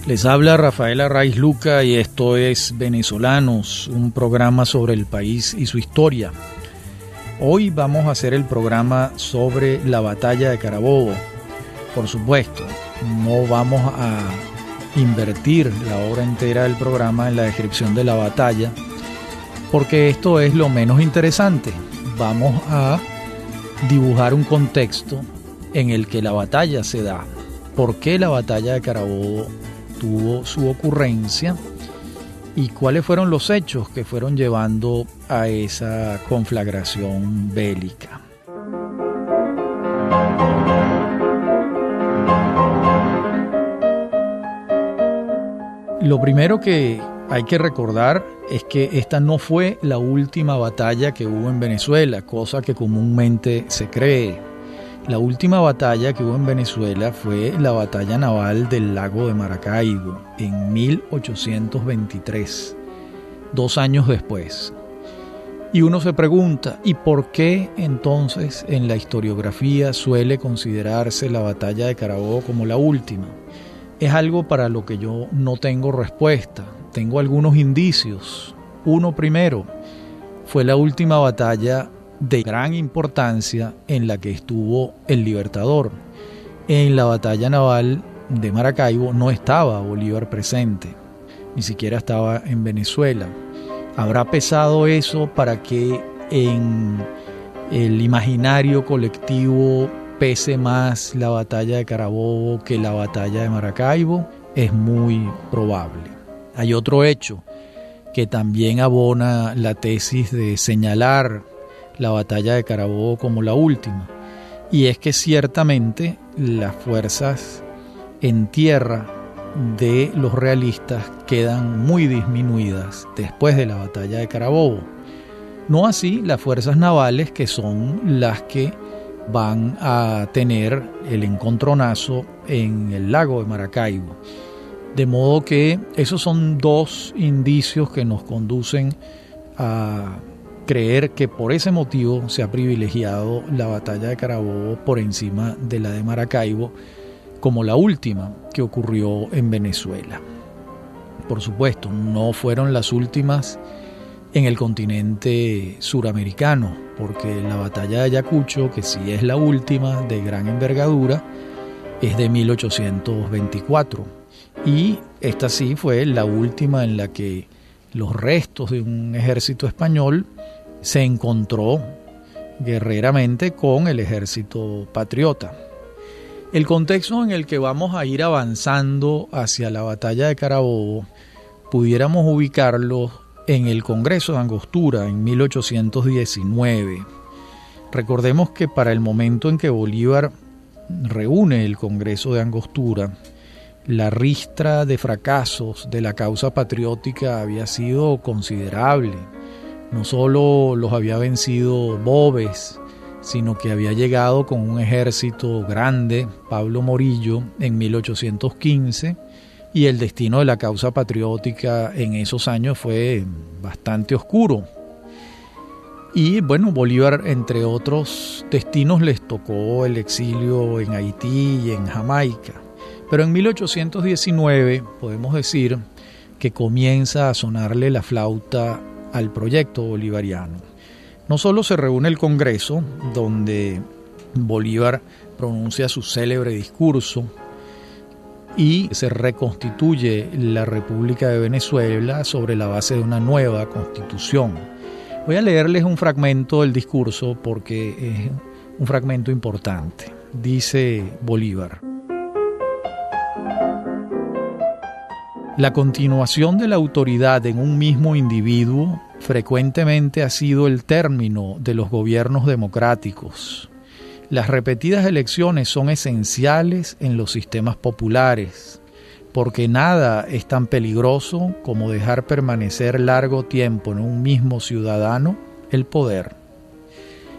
Les habla Rafael Arraiz Luca y esto es Venezolanos, un programa sobre el país y su historia. Hoy vamos a hacer el programa sobre la batalla de Carabobo. Por supuesto, no vamos a invertir la hora entera del programa en la descripción de la batalla, porque esto es lo menos interesante. Vamos a dibujar un contexto en el que la batalla se da. ¿Por qué la batalla de Carabobo tuvo su ocurrencia y cuáles fueron los hechos que fueron llevando a esa conflagración bélica? Lo primero que hay que recordar es que esta no fue la última batalla que hubo en Venezuela, cosa que comúnmente se cree. La última batalla que hubo en Venezuela fue la batalla naval del lago de Maracaibo en 1823, 2 años después. Y uno se pregunta, ¿y por qué entonces en la historiografía suele considerarse la batalla de Carabobo como la última? Es algo para lo que yo no tengo respuesta. Tengo algunos indicios. Uno primero, fue la última batalla de gran importancia en la que estuvo el Libertador. En la batalla naval de Maracaibo no estaba Bolívar presente, ni siquiera estaba en Venezuela. ¿Habrá pesado eso para que en el imaginario colectivo pese más la batalla de Carabobo que la batalla de Maracaibo? Es muy probable. Hay otro hecho que también abona la tesis de señalar la batalla de Carabobo como la última, y es que ciertamente las fuerzas en tierra de los realistas quedan muy disminuidas después de la batalla de Carabobo. No así las fuerzas navales, que son las que van a tener el encontronazo en el lago de Maracaibo. De modo que esos son dos indicios que nos conducen a creer que por ese motivo se ha privilegiado la batalla de Carabobo por encima de la de Maracaibo como la última que ocurrió en Venezuela. Por supuesto, no fueron las últimas en el continente suramericano, porque la batalla de Ayacucho, que sí es la última de gran envergadura, es de 1824, y esta sí fue la última en la que los restos de un ejército español se encontró guerreramente con el ejército patriota. El contexto en el que vamos a ir avanzando hacia la batalla de Carabobo pudiéramos ubicarlo en el Congreso de Angostura en 1819. Recordemos que para el momento en que Bolívar reúne el Congreso de Angostura, la ristra de fracasos de la causa patriótica había sido considerable. No solo los había vencido Boves, sino que había llegado con un ejército grande, Pablo Morillo, en 1815, y el destino de la causa patriótica en esos años fue bastante oscuro. Y bueno, Bolívar, entre otros destinos, les tocó el exilio en Haití y en Jamaica. Pero en 1819 podemos decir que comienza a sonarle la flauta al proyecto bolivariano. No solo se reúne el Congreso, donde Bolívar pronuncia su célebre discurso y se reconstituye la República de Venezuela sobre la base de una nueva constitución. Voy a leerles un fragmento del discurso porque es un fragmento importante. Dice Bolívar: la continuación de la autoridad en un mismo individuo frecuentemente ha sido el término de los gobiernos democráticos. Las repetidas elecciones son esenciales en los sistemas populares, porque nada es tan peligroso como dejar permanecer largo tiempo en un mismo ciudadano el poder.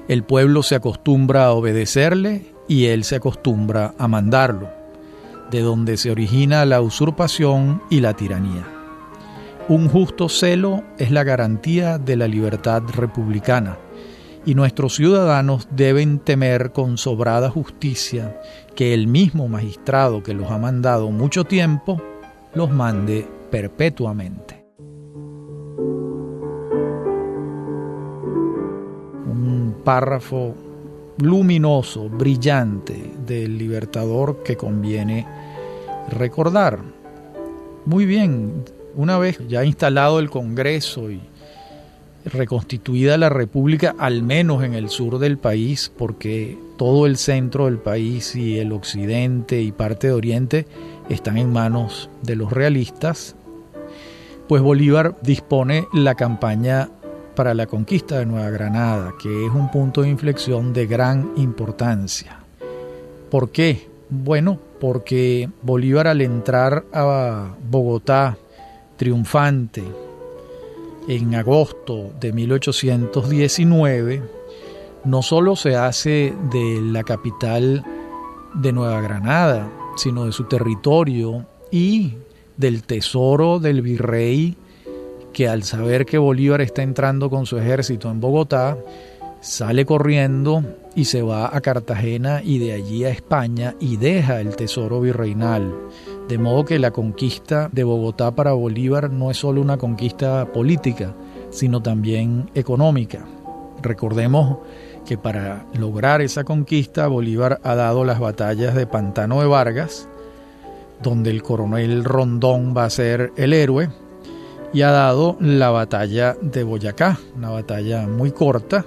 El pueblo se acostumbra a obedecerle y él se acostumbra a mandarlo, de donde se origina la usurpación y la tiranía. Un justo celo es la garantía de la libertad republicana, y nuestros ciudadanos deben temer con sobrada justicia que el mismo magistrado que los ha mandado mucho tiempo los mande perpetuamente. Un párrafo luminoso, brillante del Libertador que conviene recordar. Muy bien, una vez ya instalado el Congreso y reconstituida la República, al menos en el sur del país, porque todo el centro del país y el occidente y parte de oriente están en manos de los realistas, pues Bolívar dispone la campaña para la conquista de Nueva Granada, que es un punto de inflexión de gran importancia. ¿Por qué? Bueno, porque Bolívar, al entrar a Bogotá triunfante en agosto de 1819, no solo se hace de la capital de Nueva Granada, sino de su territorio y del tesoro del virrey, que al saber que Bolívar está entrando con su ejército en Bogotá, sale corriendo y se va a Cartagena y de allí a España y deja el tesoro virreinal. De modo que la conquista de Bogotá para Bolívar no es solo una conquista política, sino también económica. Recordemos que para lograr esa conquista, Bolívar ha dado las batallas de Pantano de Vargas, donde el coronel Rondón va a ser el héroe, y ha dado la batalla de Boyacá, una batalla muy corta,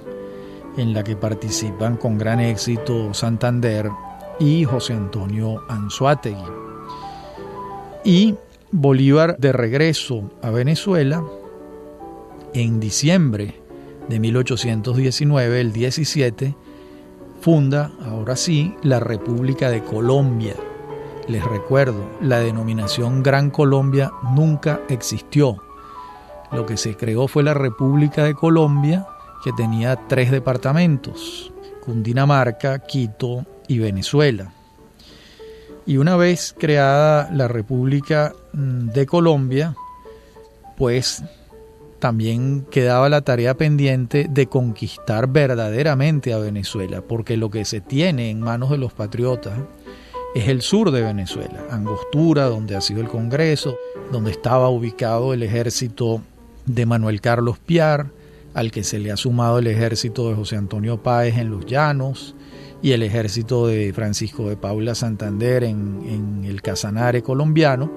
en la que participan con gran éxito Santander y José Antonio Anzoátegui. Y Bolívar, de regreso a Venezuela, en diciembre de 1819, el 17, funda, ahora sí, la República de Colombia. Les recuerdo, la denominación Gran Colombia nunca existió. Lo que se creó fue la República de Colombia, que tenía 3 departamentos: Cundinamarca, Quito y Venezuela. Y una vez creada la República de Colombia, pues también quedaba la tarea pendiente de conquistar verdaderamente a Venezuela, porque lo que se tiene en manos de los patriotas es el sur de Venezuela, Angostura, donde ha sido el Congreso, donde estaba ubicado el ejército de Manuel Carlos Piar, al que se le ha sumado el ejército de José Antonio Páez en los llanos y el ejército de Francisco de Paula Santander en el Casanare colombiano,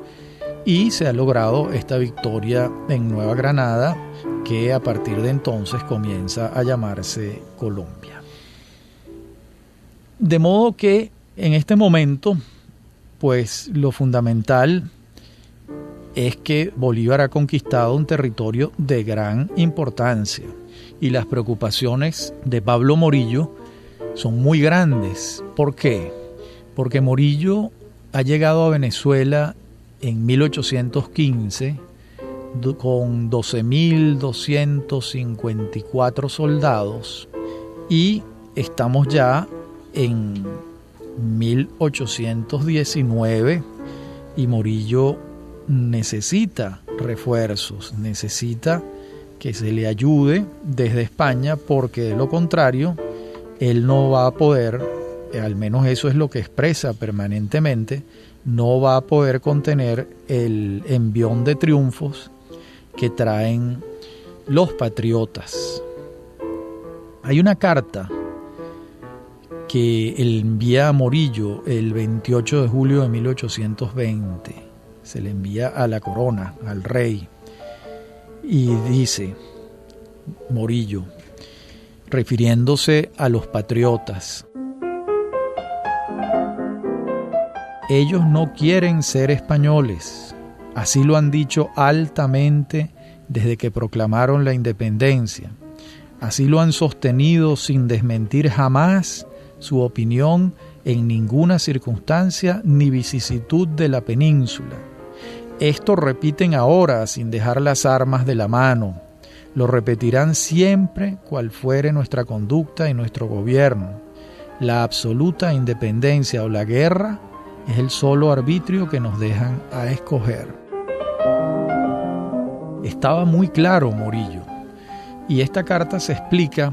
y se ha logrado esta victoria en Nueva Granada, que a partir de entonces comienza a llamarse Colombia. De modo que en este momento, pues lo fundamental es que Bolívar ha conquistado un territorio de gran importancia y las preocupaciones de Pablo Morillo son muy grandes. ¿Por qué? Porque Morillo ha llegado a Venezuela en 1815 con 12.254 soldados y estamos ya en 1819 y Morillo necesita refuerzos, necesita que se le ayude desde España, porque de lo contrario él no va a poder, al menos eso es lo que expresa permanentemente, no va a poder contener el envión de triunfos que traen los patriotas. Hay una carta que él envía a Morillo el 28 de julio de 1820. Se le envía a la corona, al rey, y dice Morillo, refiriéndose a los patriotas: ellos no quieren ser españoles, así lo han dicho altamente desde que proclamaron la independencia, así lo han sostenido sin desmentir jamás su opinión en ninguna circunstancia ni vicisitud de la península. Esto repiten ahora sin dejar las armas de la mano. Lo repetirán siempre cual fuere nuestra conducta y nuestro gobierno. La absoluta independencia o la guerra es el solo arbitrio que nos dejan a escoger. Estaba muy claro Morillo, y esta carta se explica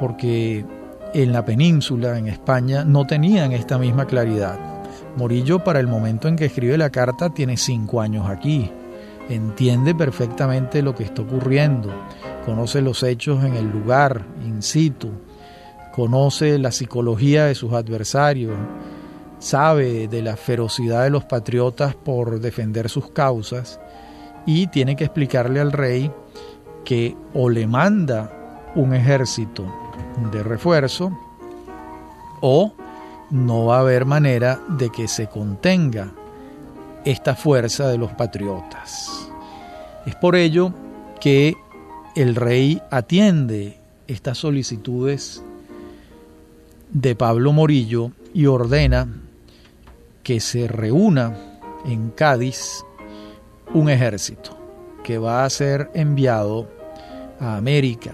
porque en la península, en España, no tenían esta misma claridad. Morillo, para el momento en que escribe la carta, tiene 5 años aquí. Entiende perfectamente lo que está ocurriendo, conoce los hechos en el lugar, in situ, conoce la psicología de sus adversarios, sabe de la ferocidad de los patriotas por defender sus causas y tiene que explicarle al rey que o le manda un ejército de refuerzo o no va a haber manera de que se contenga esta fuerza de los patriotas. Es por ello que el rey atiende estas solicitudes de Pablo Morillo y ordena que se reúna en Cádiz un ejército que va a ser enviado a América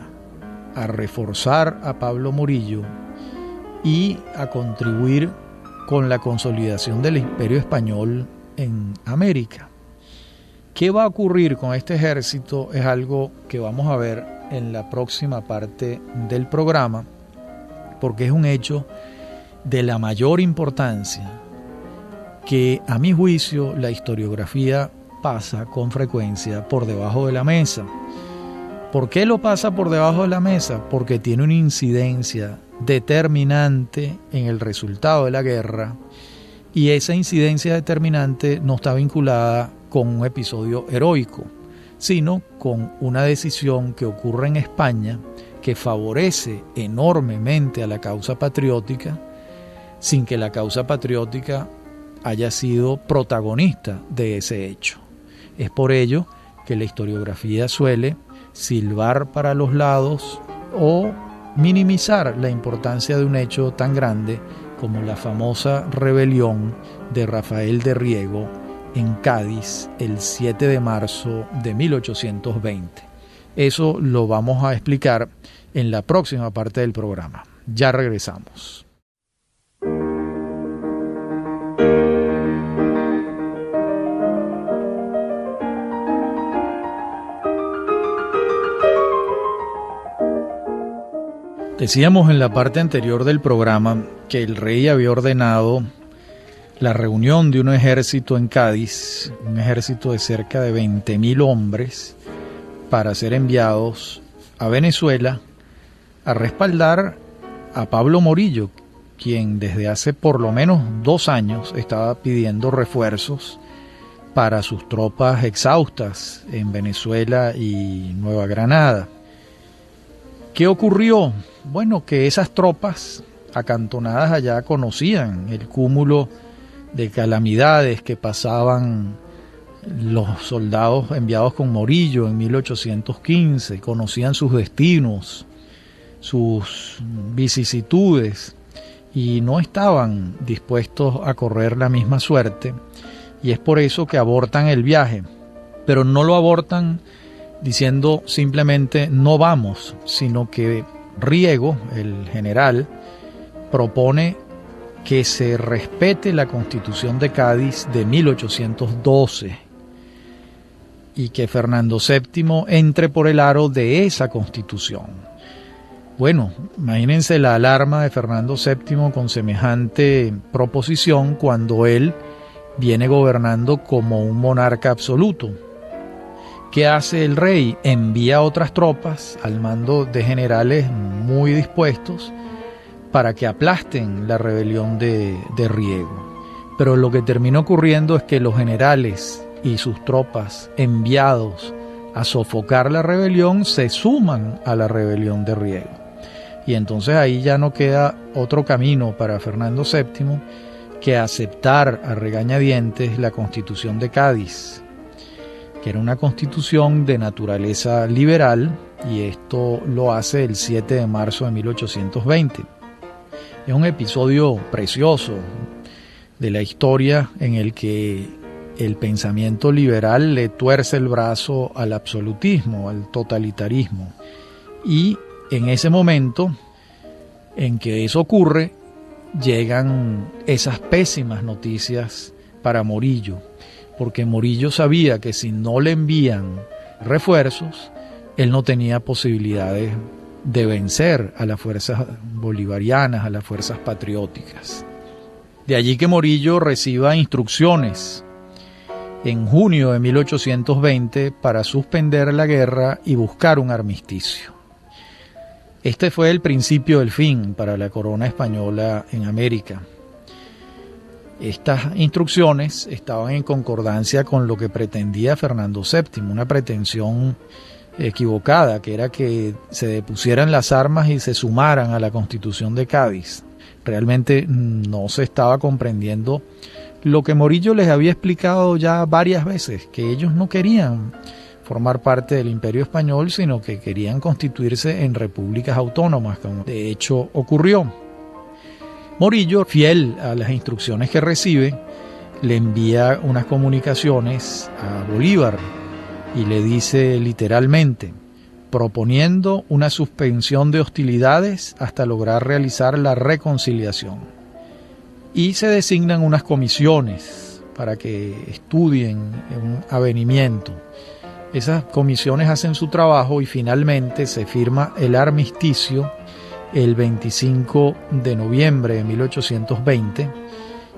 a reforzar a Pablo Morillo y a contribuir con la consolidación del Imperio Español en América. ¿Qué va a ocurrir con este ejército? Es algo que vamos a ver en la próxima parte del programa, porque es un hecho de la mayor importancia que, a mi juicio, la historiografía pasa con frecuencia por debajo de la mesa. ¿Por qué lo pasa por debajo de la mesa? Porque tiene una incidencia determinante en el resultado de la guerra, y esa incidencia determinante no está vinculada con un episodio heroico, sino con una decisión que ocurre en España que favorece enormemente a la causa patriótica, sin que la causa patriótica haya sido protagonista de ese hecho. Es por ello que la historiografía suele silbar para los lados o minimizar la importancia de un hecho tan grande como la famosa rebelión de Rafael de Riego en Cádiz el 7 de marzo de 1820. Eso lo vamos a explicar en la próxima parte del programa. Ya regresamos. Decíamos en la parte anterior del programa que el rey había ordenado la reunión de un ejército en Cádiz, un ejército de cerca de 20.000 hombres, para ser enviados a Venezuela a respaldar a Pablo Morillo, quien desde hace por lo menos 2 años estaba pidiendo refuerzos para sus tropas exhaustas en Venezuela y Nueva Granada. ¿Qué ocurrió? Bueno, que esas tropas acantonadas allá conocían el cúmulo de calamidades que pasaban los soldados enviados con Morillo en 1815, conocían sus destinos, sus vicisitudes, y no estaban dispuestos a correr la misma suerte, y es por eso que abortan el viaje, pero no lo abortan diciendo simplemente no vamos, sino que Riego, el general, propone que se respete la Constitución de Cádiz de 1812 y que Fernando VII entre por el aro de esa Constitución. Bueno, imagínense la alarma de Fernando VII con semejante proposición cuando él viene gobernando como un monarca absoluto. ¿Qué hace el rey? Envía otras tropas al mando de generales muy dispuestos para que aplasten la rebelión de Riego. Pero lo que terminó ocurriendo es que los generales y sus tropas enviados a sofocar la rebelión se suman a la rebelión de Riego. Y entonces ahí ya no queda otro camino para Fernando VII que aceptar a regañadientes la Constitución de Cádiz, que era una constitución de naturaleza liberal, y esto lo hace el 7 de marzo de 1820. Es un episodio precioso de la historia en el que el pensamiento liberal le tuerce el brazo al absolutismo, al totalitarismo. Y en ese momento en que eso ocurre, llegan esas pésimas noticias para Morillo, porque Morillo sabía que si no le envían refuerzos, él no tenía posibilidades de vencer a las fuerzas bolivarianas, a las fuerzas patrióticas. De allí que Morillo reciba instrucciones en junio de 1820 para suspender la guerra y buscar un armisticio. Este fue el principio del fin para la corona española en América. Estas instrucciones estaban en concordancia con lo que pretendía Fernando VII, una pretensión equivocada, que era que se depusieran las armas y se sumaran a la Constitución de Cádiz. Realmente no se estaba comprendiendo lo que Morillo les había explicado ya varias veces, que ellos no querían formar parte del Imperio Español, sino que querían constituirse en repúblicas autónomas, como de hecho ocurrió. Morillo, fiel a las instrucciones que recibe, le envía unas comunicaciones a Bolívar y le dice literalmente, proponiendo una suspensión de hostilidades hasta lograr realizar la reconciliación. Y se designan unas comisiones para que estudien un avenimiento. Esas comisiones hacen su trabajo y finalmente se firma el armisticio el 25 de noviembre de 1820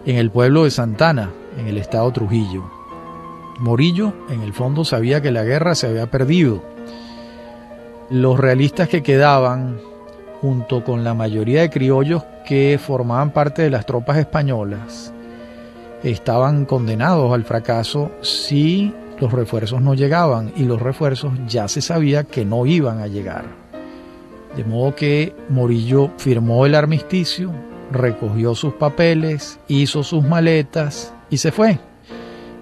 en el pueblo de Santana, en el estado Trujillo. Morillo, en el fondo, sabía que la guerra se había perdido. Los realistas que quedaban, junto con la mayoría de criollos que formaban parte de las tropas españolas, estaban condenados al fracaso si los refuerzos no llegaban, y los refuerzos ya se sabía que no iban a llegar. De modo que Morillo firmó el armisticio, recogió sus papeles, hizo sus maletas y se fue.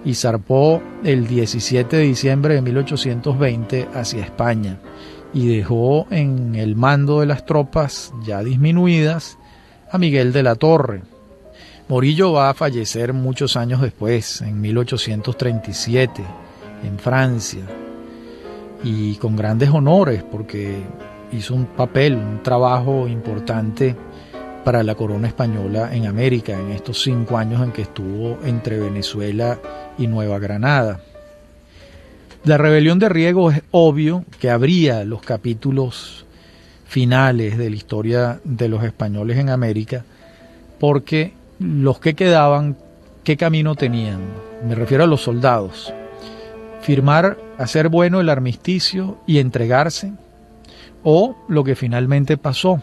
Y zarpó el 17 de diciembre de 1820 hacia España y dejó en el mando de las tropas ya disminuidas a Miguel de la Torre. Morillo va a fallecer muchos años después, en 1837, en Francia, y con grandes honores porque hizo un papel, un trabajo importante para la corona española en América en estos 5 años en que estuvo entre Venezuela y Nueva Granada. La rebelión de Riego es obvio que abría los capítulos finales de la historia de los españoles en América, porque los que quedaban, ¿qué camino tenían? Me refiero a los soldados. Firmar, hacer bueno el armisticio y entregarse, o lo que finalmente pasó,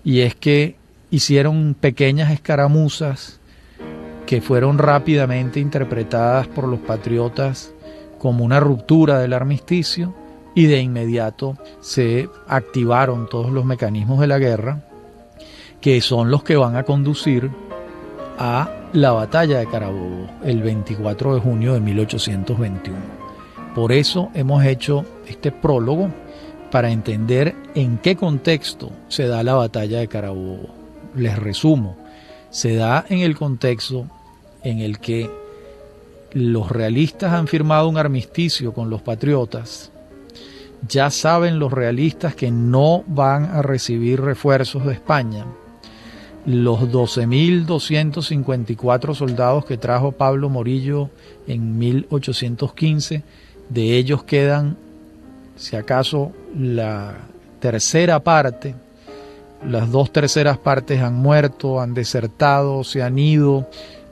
y es que hicieron pequeñas escaramuzas que fueron rápidamente interpretadas por los patriotas como una ruptura del armisticio, y de inmediato se activaron todos los mecanismos de la guerra, que son los que van a conducir a la batalla de Carabobo el 24 de junio de 1821. Por eso hemos hecho este prólogo, para entender en qué contexto se da la batalla de Carabobo. Les resumo, se da en el contexto en el que los realistas han firmado un armisticio con los patriotas. Ya saben los realistas que no van a recibir refuerzos de España. Los 12.254 soldados que trajo Pablo Morillo en 1815, de ellos quedan, si acaso, la tercera parte. Las 2/3 partes han muerto, han desertado, se han ido.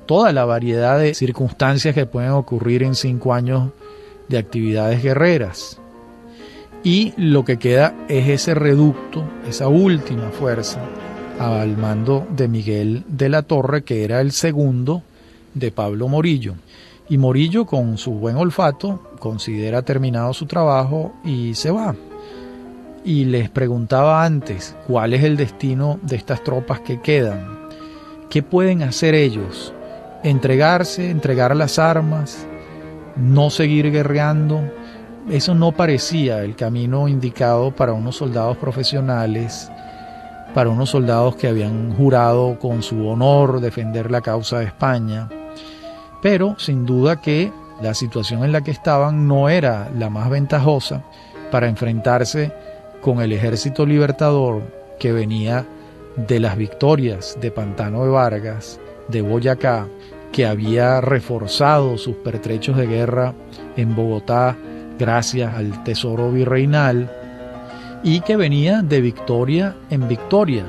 Toda la variedad de circunstancias que pueden ocurrir en 5 años de actividades guerreras. Y lo que queda es ese reducto, esa última fuerza, al mando de Miguel de la Torre, que era el segundo de Pablo Morillo. Y Morillo, con su buen olfato, considera terminado su trabajo y se va. Y les preguntaba antes, ¿cuál es el destino de estas tropas que quedan? ¿Qué pueden hacer ellos? ¿Entregarse, entregar las armas, no seguir guerreando? Eso no parecía el camino indicado para unos soldados profesionales, para unos soldados que habían jurado con su honor defender la causa de España. Pero sin duda que la situación en la que estaban no era la más ventajosa para enfrentarse con el ejército libertador que venía de las victorias de Pantano de Vargas, de Boyacá, que había reforzado sus pertrechos de guerra en Bogotá gracias al tesoro virreinal, y que venía de victoria en victoria.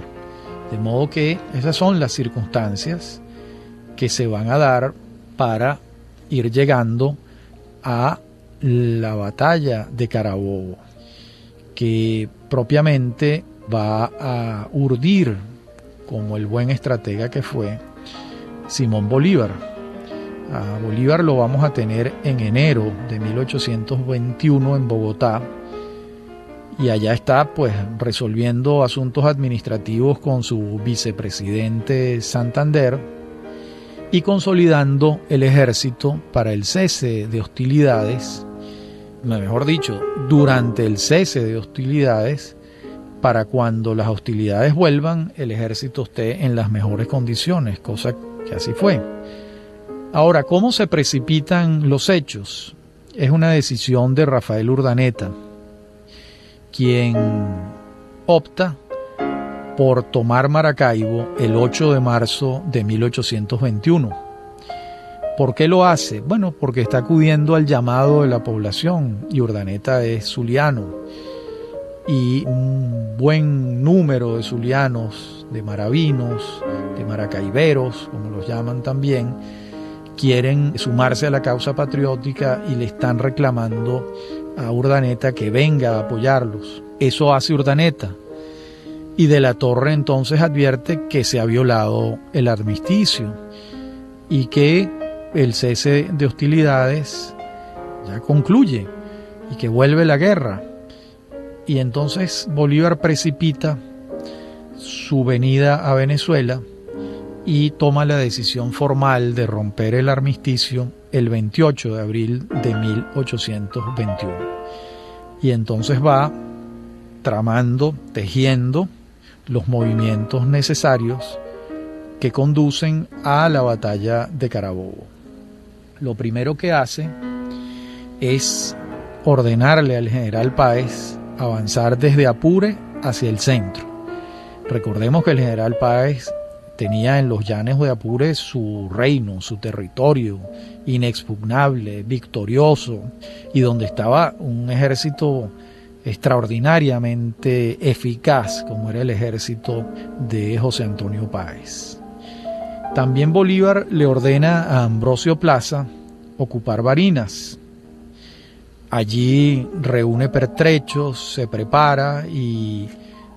De modo que esas son las circunstancias que se van a dar para ir llegando a la batalla de Carabobo, que propiamente va a urdir, como el buen estratega que fue, Simón Bolívar. A Bolívar lo vamos a tener en enero de 1821 en Bogotá, y allá está pues resolviendo asuntos administrativos con su vicepresidente Santander y consolidando el ejército para el cese de hostilidades, mejor dicho, durante el cese de hostilidades, para cuando las hostilidades vuelvan, el ejército esté en las mejores condiciones, cosa que así fue. Ahora, ¿cómo se precipitan los hechos? Es una decisión de Rafael Urdaneta, quien opta por tomar Maracaibo el 8 de marzo de 1821. ¿Por qué lo hace? Bueno, porque está acudiendo al llamado de la población, y Urdaneta es zuliano, y un buen número de zulianos, de maravinos, de maracaiberos, como los llaman también, quieren sumarse a la causa patriótica y le están reclamando a Urdaneta que venga a apoyarlos. Eso hace Urdaneta, y de la Torre entonces advierte que se ha violado el armisticio y que el cese de hostilidades ya concluye y que vuelve la guerra. Y entonces Bolívar precipita su venida a Venezuela y toma la decisión formal de romper el armisticio el 28 de abril de 1821. Y entonces va tramando, tejiendo los movimientos necesarios que conducen a la batalla de Carabobo. Lo primero que hace es ordenarle al general Páez avanzar desde Apure hacia el centro. Recordemos que el general Páez tenía en los llanos de Apure su reino, su territorio inexpugnable, victorioso, y donde estaba un ejército extraordinariamente eficaz, como era el ejército de José Antonio Páez. También Bolívar le ordena a Ambrosio Plaza ocupar Barinas. Allí reúne pertrechos, se prepara y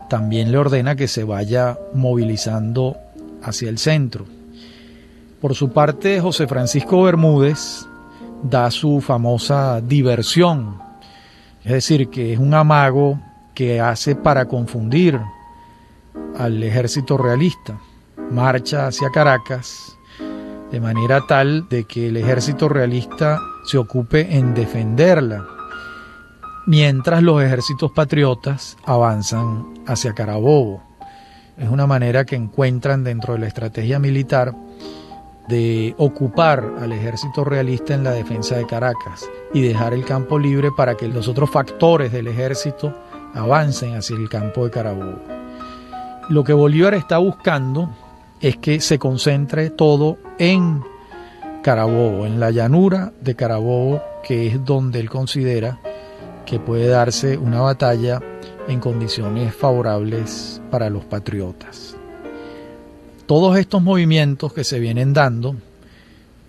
también le ordena que se vaya movilizando hacia el centro. Por su parte, José Francisco Bermúdez da su famosa diversión, es decir, que es un amago que hace para confundir al ejército realista. Marcha hacia Caracas de manera tal de que el ejército realista se ocupe en defenderla, mientras los ejércitos patriotas avanzan hacia Carabobo. Es una manera que encuentran dentro de la estrategia militar de ocupar al ejército realista en la defensa de Caracas y dejar el campo libre para que los otros factores del ejército avancen hacia el campo de Carabobo. Lo que Bolívar está buscando es que se concentre todo en Carabobo, en la llanura de Carabobo, que es donde él considera que puede darse una batalla en condiciones favorables para los patriotas. Todos estos movimientos que se vienen dando,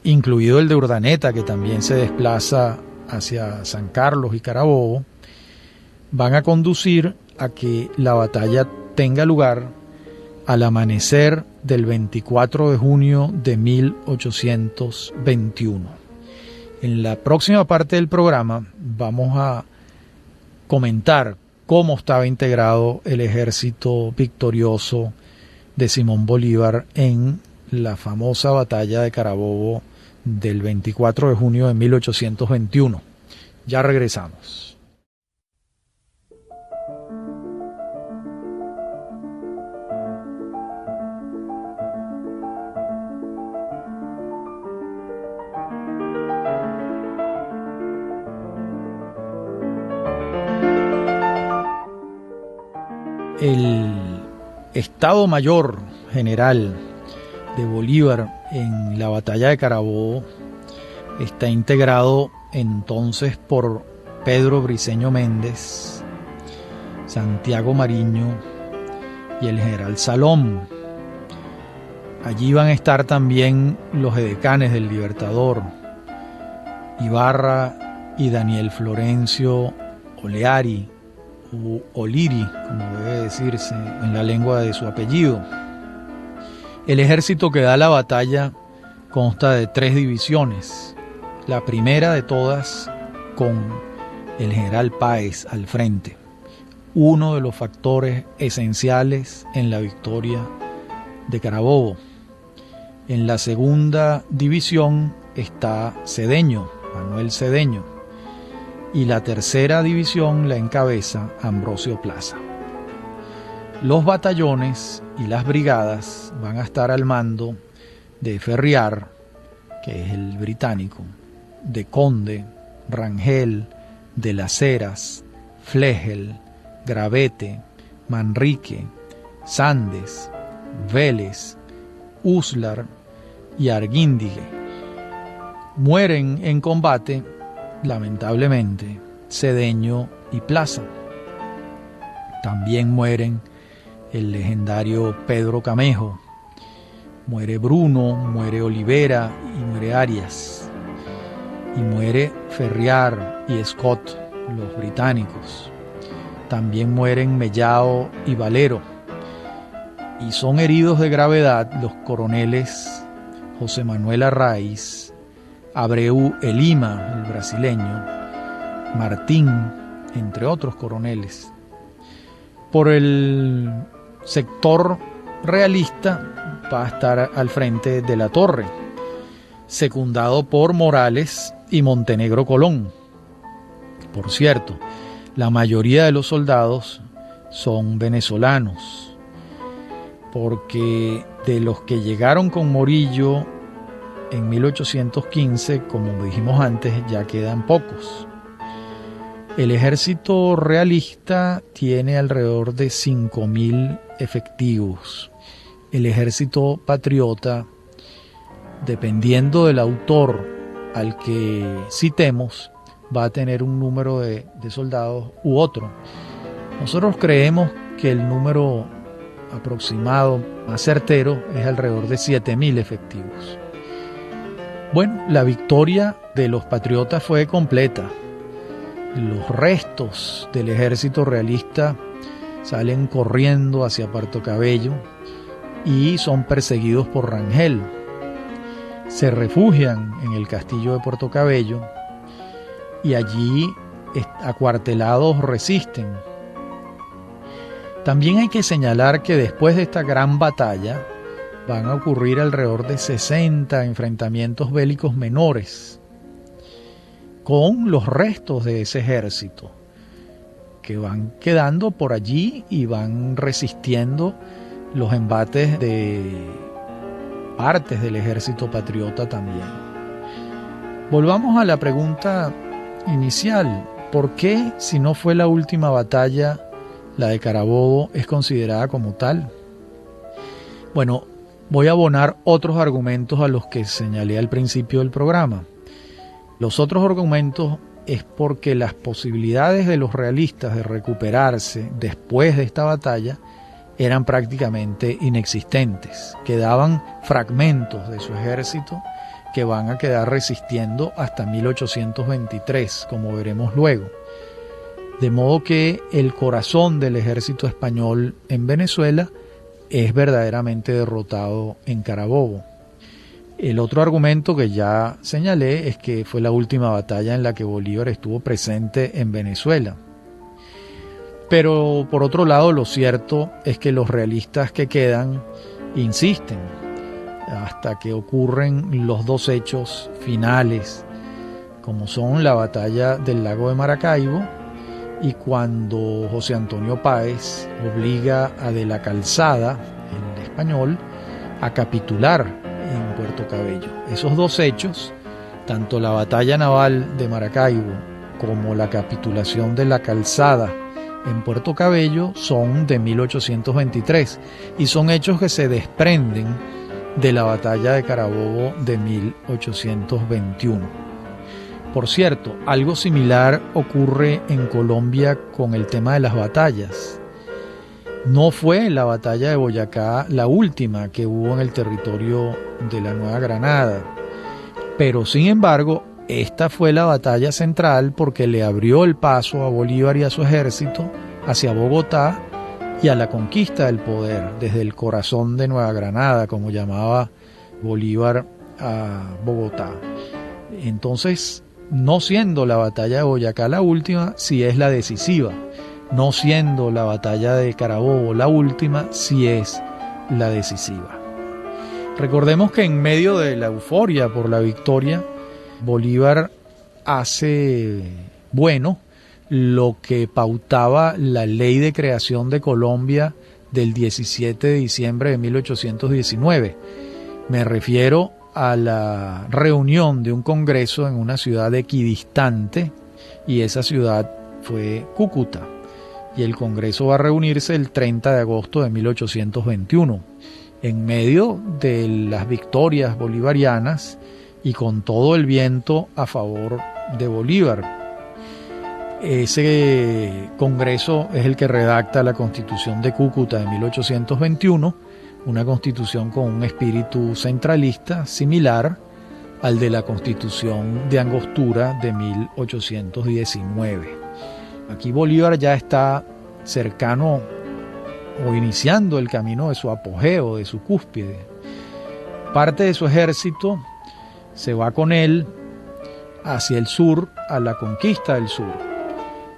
incluido el de Urdaneta, que también se desplaza hacia San Carlos y Carabobo, van a conducir a que la batalla tenga lugar al amanecer del 24 de junio de 1821. En la próxima parte del programa vamos a comentar cómo estaba integrado el ejército victorioso de Simón Bolívar en la famosa batalla de Carabobo del 24 de junio de 1821. Ya regresamos. El Estado Mayor General de Bolívar en la batalla de Carabobo está integrado entonces por Pedro Briceño Méndez, Santiago Mariño y el general Salom. Allí van a estar también los edecanes del Libertador, Ibarra y Daniel Florencio Oleari, u Oliri, como debe decirse en la lengua de su apellido. El ejército que da la batalla consta de 3 divisiones. La primera de todas con el general Páez al frente, uno de los factores esenciales en la victoria de Carabobo. En la segunda división está Cedeño, Manuel Cedeño, y la tercera división la encabeza Ambrosio Plaza. Los batallones y las brigadas van a estar al mando de Ferriar, que es el británico, de Conde, Rangel, de las Heras, Flegel, Gravete, Manrique, Sandes, Vélez, Uslar y Arguíndigue. Mueren en combate, lamentablemente, Cedeño y Plaza. También mueren el legendario Pedro Camejo, muere Bruno, muere Olivera y muere Arias, y muere Ferriar y Scott, los británicos. También mueren Mellao y Valero, y son heridos de gravedad los coroneles José Manuel Arraiz, Abreu Elima, el brasileño, Martín, entre otros coroneles. Por el sector realista va a estar al frente de la Torre, secundado por Morales y Montenegro Colón. Por cierto, la mayoría de los soldados son venezolanos, porque de los que llegaron con Morillo en 1815, como dijimos antes, ya quedan pocos. El ejército realista tiene alrededor de 5.000 efectivos. El ejército patriota, dependiendo del autor al que citemos, va a tener un número de soldados u otro. Nosotros creemos que el número aproximado más certero es alrededor de 7.000 efectivos. Bueno, la victoria de los patriotas fue completa. Los restos del ejército realista salen corriendo hacia Puerto Cabello y son perseguidos por Rangel. Se refugian en el castillo de Puerto Cabello y allí, acuartelados, resisten. También hay que señalar que después de esta gran batalla van a ocurrir alrededor de 60 enfrentamientos bélicos menores con los restos de ese ejército que van quedando por allí y van resistiendo los embates de partes del ejército patriota también. Volvamos a la pregunta inicial: ¿por qué, si no fue la última batalla, la de Carabobo es considerada como tal? Bueno, voy a abonar otros argumentos a los que señalé al principio del programa. Los otros argumentos es porque las posibilidades de los realistas de recuperarse después de esta batalla eran prácticamente inexistentes. Quedaban fragmentos de su ejército que van a quedar resistiendo hasta 1823, como veremos luego. De modo que el corazón del ejército español en Venezuela es verdaderamente derrotado en Carabobo. El otro argumento que ya señalé es que fue la última batalla en la que Bolívar estuvo presente en Venezuela. Pero por otro lado, lo cierto es que los realistas que quedan insisten hasta que ocurren los dos hechos finales, como son la batalla del lago de Maracaibo y cuando José Antonio Páez obliga a De la Calzada, el español, a capitular en Puerto Cabello. Esos dos hechos, tanto la batalla naval de Maracaibo como la capitulación de La Calzada en Puerto Cabello, son de 1823 y son hechos que se desprenden de la batalla de Carabobo de 1821. Por cierto, algo similar ocurre en Colombia con el tema de las batallas. No fue la batalla de Boyacá la última que hubo en el territorio de la Nueva Granada, pero sin embargo, esta fue la batalla central porque le abrió el paso a Bolívar y a su ejército hacia Bogotá y a la conquista del poder desde el corazón de Nueva Granada, como llamaba Bolívar a Bogotá. Entonces, no siendo la batalla de Boyacá la última, sí es la decisiva. No siendo la batalla de Carabobo la última, sí es la decisiva. Recordemos que en medio de la euforia por la victoria, Bolívar hace bueno lo que pautaba la ley de creación de Colombia del 17 de diciembre de 1819. Me refiero a la reunión de un congreso en una ciudad equidistante, y esa ciudad fue Cúcuta. Y el Congreso va a reunirse el 30 de agosto de 1821, en medio de las victorias bolivarianas y con todo el viento a favor de Bolívar. Ese Congreso es el que redacta la Constitución de Cúcuta de 1821, una constitución con un espíritu centralista similar al de la Constitución de Angostura de 1819. Aquí Bolívar ya está cercano o iniciando el camino de su apogeo, de su cúspide. Parte de su ejército se va con él hacia el sur, a la conquista del sur.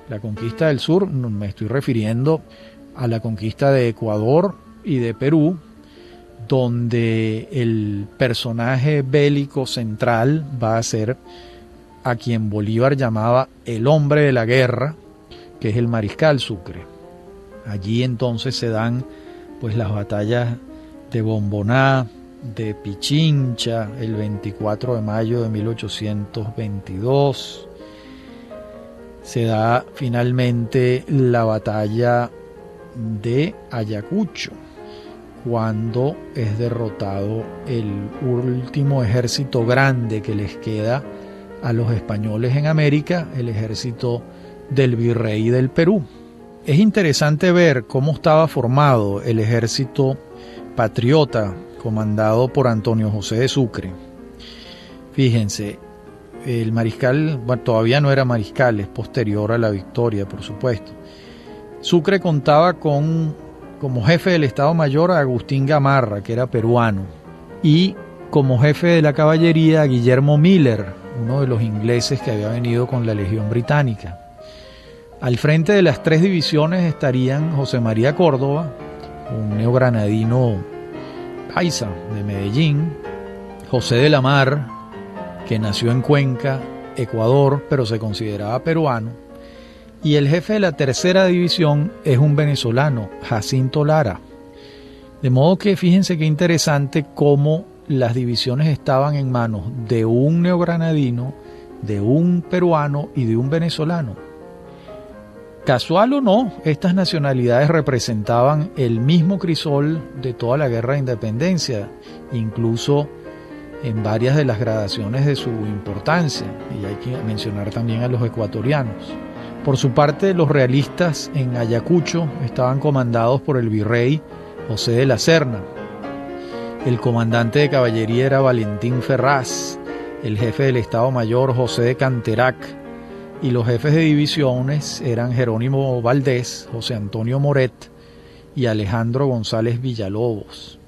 La conquista del sur, me estoy refiriendo a la conquista de Ecuador y de Perú, donde el personaje bélico central va a ser a quien Bolívar llamaba el hombre de la guerra, que es el mariscal Sucre. Allí entonces se dan pues las batallas de Bomboná, de Pichincha, el 24 de mayo de 1822. Se da finalmente la batalla de Ayacucho, cuando es derrotado el último ejército grande que les queda a los españoles en América, el ejército del virrey del Perú. Es interesante ver cómo estaba formado el ejército patriota comandado por Antonio José de Sucre. Fíjense, el mariscal, bueno, todavía no era mariscal, es posterior a la victoria, por supuesto. Sucre contaba con como jefe del Estado Mayor a Agustín Gamarra, que era peruano, y como jefe de la caballería a Guillermo Miller, uno de los ingleses que había venido con la Legión Británica. Al frente de las tres divisiones estarían José María Córdoba, un neogranadino paisa de Medellín, José de la Mar, que nació en Cuenca, Ecuador, pero se consideraba peruano, y el jefe de la tercera división es un venezolano, Jacinto Lara. De modo que fíjense qué interesante cómo las divisiones estaban en manos de un neogranadino, de un peruano y de un venezolano. Casual o no, estas nacionalidades representaban el mismo crisol de toda la guerra de independencia, incluso en varias de las gradaciones de su importancia, y hay que mencionar también a los ecuatorianos. Por su parte, los realistas en Ayacucho estaban comandados por el virrey José de la Serna. El comandante de caballería era Valentín Ferraz, el jefe del Estado Mayor José de Canterac, y los jefes de divisiones eran Jerónimo Valdés, José Antonio Moret y Alejandro González Villalobos.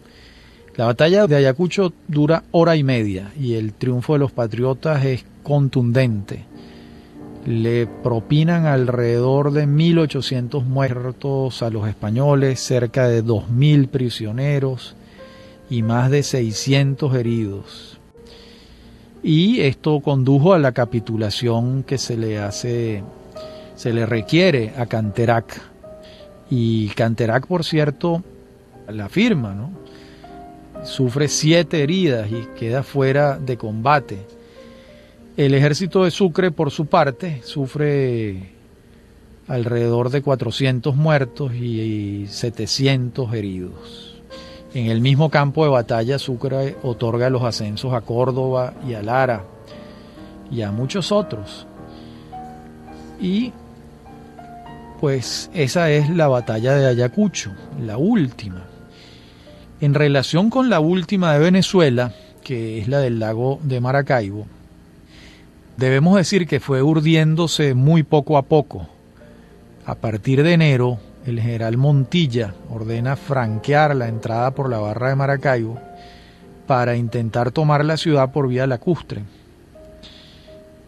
La batalla de Ayacucho dura hora y media y el triunfo de los patriotas es contundente. Le propinan alrededor de 1.800 muertos a los españoles, cerca de 2.000 prisioneros y más de 600 heridos. Y esto condujo a la capitulación que se le requiere a Canterac. Y Canterac, por cierto, la firma, ¿no? Sufre 7 heridas y queda fuera de combate. El ejército de Sucre, por su parte, sufre alrededor de 400 muertos y 700 heridos. En el mismo campo de batalla, Sucre otorga los ascensos a Córdoba y a Lara y a muchos otros. Y pues esa es la batalla de Ayacucho, la última. En relación con la última de Venezuela, que es la del lago de Maracaibo, debemos decir que fue urdiéndose muy poco a poco. A partir de enero, el general Montilla ordena franquear la entrada por la barra de Maracaibo para intentar tomar la ciudad por vía lacustre.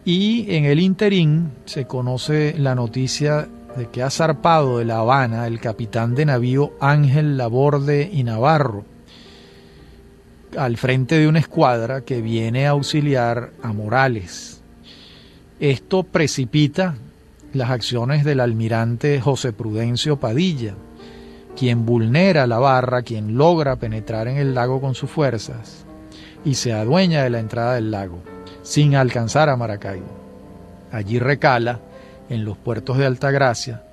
Y en el interín se conoce la noticia de que ha zarpado de La Habana el capitán de navío Ángel Laborde y Navarro, al frente de una escuadra que viene a auxiliar a Morales. Esto precipita las acciones del almirante José Prudencio Padilla, quien vulnera la barra, quien logra penetrar en el lago con sus fuerzas y se adueña de la entrada del lago, sin alcanzar a Maracaibo. Allí recala en los puertos de Altagracia,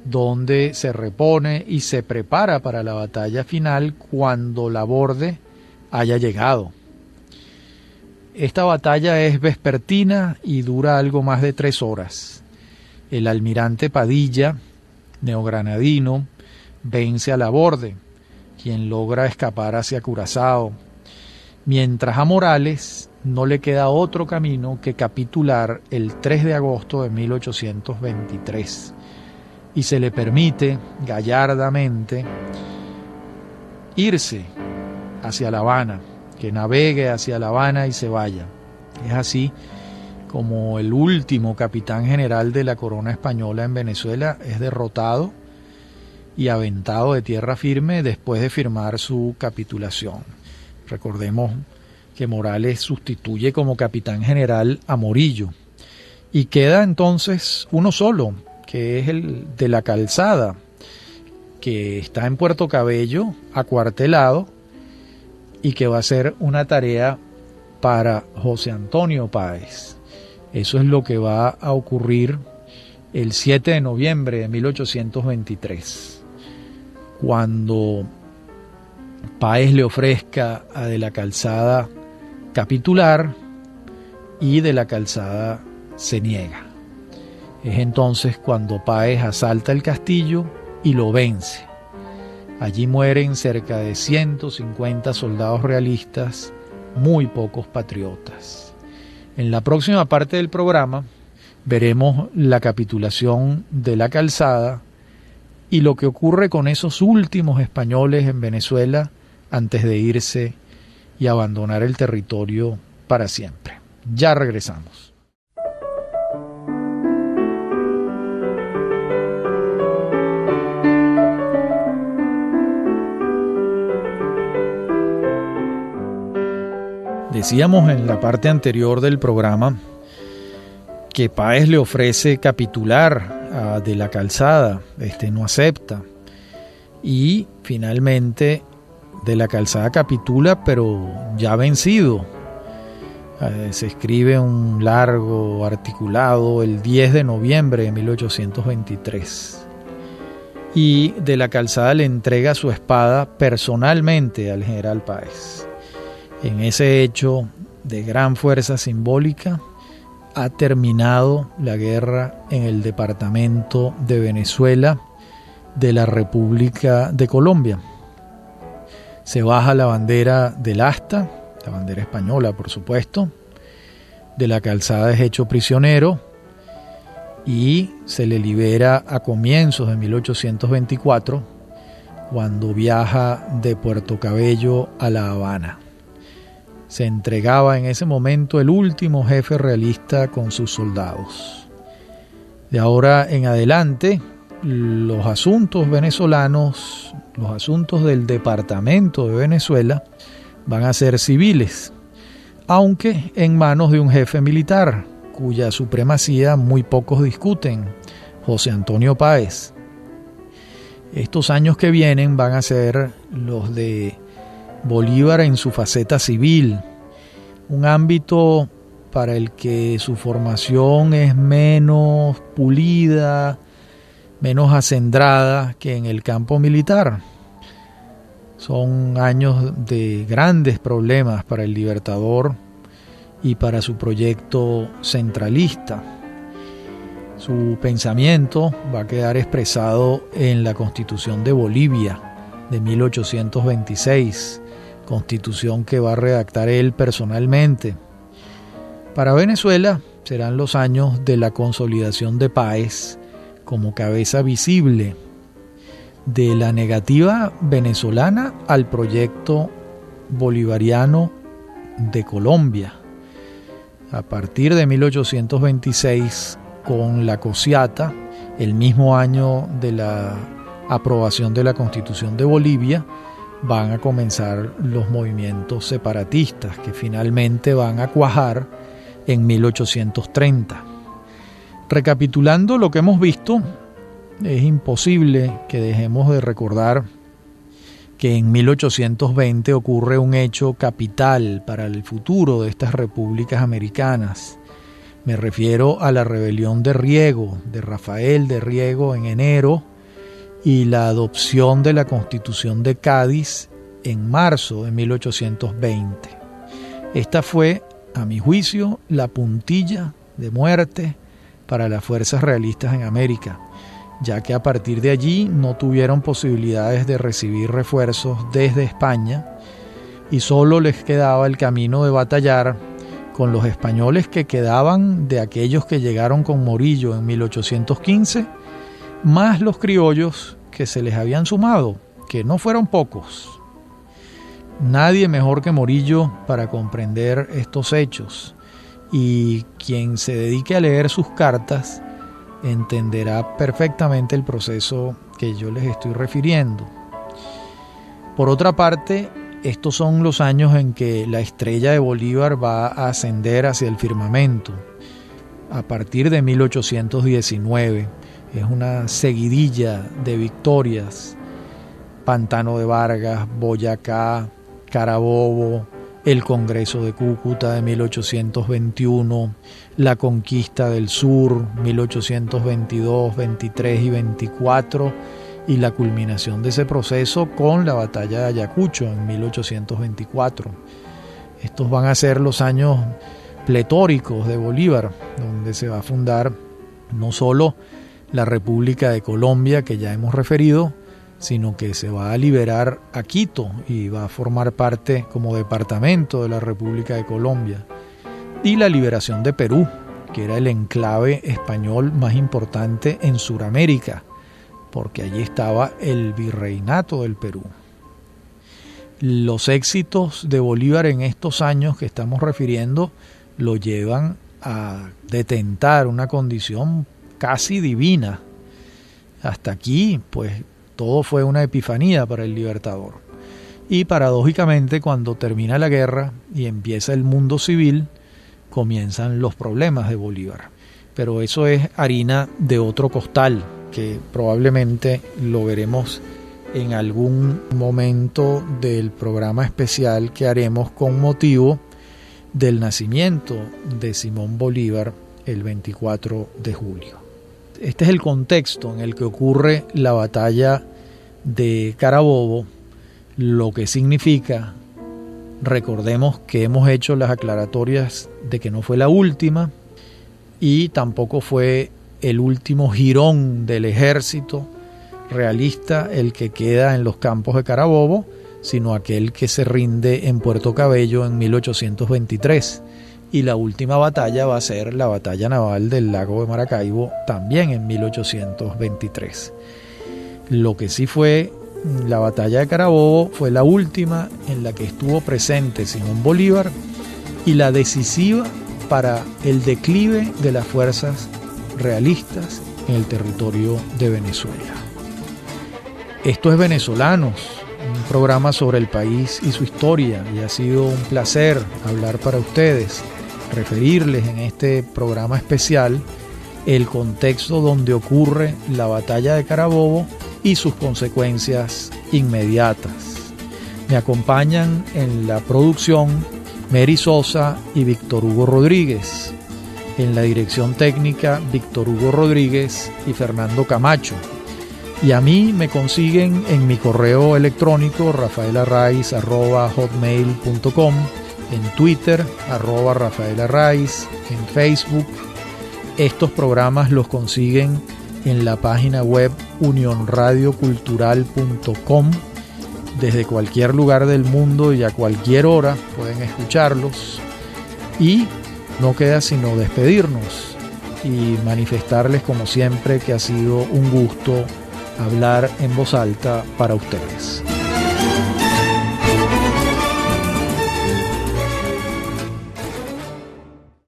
donde se repone y se prepara para la batalla final cuando Laborde haya llegado. Esta batalla es vespertina y dura algo más de 3 horas. El almirante Padilla, neogranadino, vence a Laborde, quien logra escapar hacia Curazao, mientras a Morales no le queda otro camino que capitular el 3 de agosto de 1823 y se le permite gallardamente irse hacia La Habana, que navegue hacia La Habana y se vaya. Es así como el último capitán general de la corona española en Venezuela es derrotado y aventado de tierra firme después de firmar su capitulación. Recordemos que Morales sustituye como capitán general a Morillo y queda entonces uno solo, que es el de la Calzada, que está en Puerto Cabello acuartelado y que va a ser una tarea para José Antonio Páez. Eso es lo que va a ocurrir el 7 de noviembre de 1823, cuando Páez le ofrezca a De la Calzada capitular y De la Calzada se niega. Es entonces cuando Páez asalta el castillo y lo vence. Allí mueren cerca de 150 soldados realistas, muy pocos patriotas. En la próxima parte del programa veremos la capitulación de la Calzada y lo que ocurre con esos últimos españoles en Venezuela antes de irse y abandonar el territorio para siempre. Ya regresamos. Decíamos en la parte anterior del programa que Páez le ofrece capitular a De la Calzada, no acepta y finalmente De la Calzada capitula, pero ya vencido. Se escribe un largo articulado el 10 de noviembre de 1823 y De la Calzada le entrega su espada personalmente al general Páez. En ese hecho de gran fuerza simbólica ha terminado la guerra en el departamento de Venezuela de la República de Colombia. Se baja la bandera del asta, la bandera española por supuesto, De la Calzada es hecho prisionero y se le libera a comienzos de 1824 cuando viaja de Puerto Cabello a La Habana. Se entregaba en ese momento el último jefe realista con sus soldados. De ahora en adelante, los asuntos venezolanos, los asuntos del departamento de Venezuela, van a ser civiles, aunque en manos de un jefe militar, cuya supremacía muy pocos discuten, José Antonio Páez. Estos años que vienen van a ser los de Bolívar en su faceta civil, un ámbito para el que su formación es menos pulida, menos acendrada que en el campo militar. Son años de grandes problemas para el Libertador y para su proyecto centralista. Su pensamiento va a quedar expresado en la Constitución de Bolivia de 1826, constitución que va a redactar él personalmente. Para Venezuela serán los años de la consolidación de Páez como cabeza visible de la negativa venezolana al proyecto bolivariano de Colombia. A partir de 1826, con la Cociata, el mismo año de la aprobación de la Constitución de Bolivia, van a comenzar los movimientos separatistas que finalmente van a cuajar en 1830. Recapitulando lo que hemos visto, es imposible que dejemos de recordar que en 1820 ocurre un hecho capital para el futuro de estas repúblicas americanas. Me refiero a la rebelión de Riego, de Rafael de Riego en enero, y la adopción de la Constitución de Cádiz en marzo de 1820. Esta fue, a mi juicio, la puntilla de muerte para las fuerzas realistas en América, ya que a partir de allí no tuvieron posibilidades de recibir refuerzos desde España y solo les quedaba el camino de batallar con los españoles que quedaban de aquellos que llegaron con Morillo en 1815, más los criollos que se les habían sumado, que no fueron pocos. Nadie mejor que Morillo para comprender estos hechos, y quien se dedique a leer sus cartas entenderá perfectamente el proceso que yo les estoy refiriendo. Por otra parte, estos son los años en que la estrella de Bolívar va a ascender hacia el firmamento. A partir de 1819 es una seguidilla de victorias: Pantano de Vargas, Boyacá, Carabobo, el Congreso de Cúcuta de 1821, la conquista del sur 1822, 23 y 24, y la culminación de ese proceso con la batalla de Ayacucho en 1824. Estos van a ser los años pletóricos de Bolívar, donde se va a fundar no solo la República de Colombia, que ya hemos referido, sino que se va a liberar a Quito y va a formar parte como departamento de la República de Colombia, y la liberación de Perú, que era el enclave español más importante en Sudamérica, porque allí estaba el virreinato del Perú. Los éxitos de Bolívar en estos años que estamos refiriendo lo llevan a detentar una condición casi divina. Hasta aquí, pues, todo fue una epifanía para el Libertador. Y paradójicamente, cuando termina la guerra y empieza el mundo civil, comienzan los problemas de Bolívar. Pero eso es harina de otro costal, que probablemente lo veremos en algún momento del programa especial que haremos con motivo del nacimiento de Simón Bolívar el 24 de julio. Este es el contexto en el que ocurre la batalla de Carabobo, lo que significa, recordemos que hemos hecho las aclaratorias de que no fue la última y tampoco fue el último jirón del ejército realista el que queda en los campos de Carabobo, sino aquel que se rinde en Puerto Cabello en 1823. Y la última batalla va a ser la batalla naval del lago de Maracaibo, también en 1823. Lo que sí fue la batalla de Carabobo fue la última en la que estuvo presente Simón Bolívar y la decisiva para el declive de las fuerzas realistas en el territorio de Venezuela. Esto es Venezolanos, un programa sobre el país y su historia, y ha sido un placer hablar para ustedes, referirles en este programa especial el contexto donde ocurre la batalla de Carabobo y sus consecuencias inmediatas. Me acompañan en la producción Mary Sosa y Víctor Hugo Rodríguez, en la dirección técnica Víctor Hugo Rodríguez y Fernando Camacho, y a mí me consiguen en mi correo electrónico rafaelarraiz@hotmail.com, en Twitter @rafaelarraiz, en Facebook Estos programas los consiguen en la página web unionradiocultural.com. Desde cualquier lugar del mundo y a cualquier hora pueden escucharlos. Y no queda sino despedirnos y manifestarles como siempre que ha sido un gusto hablar en voz alta para ustedes.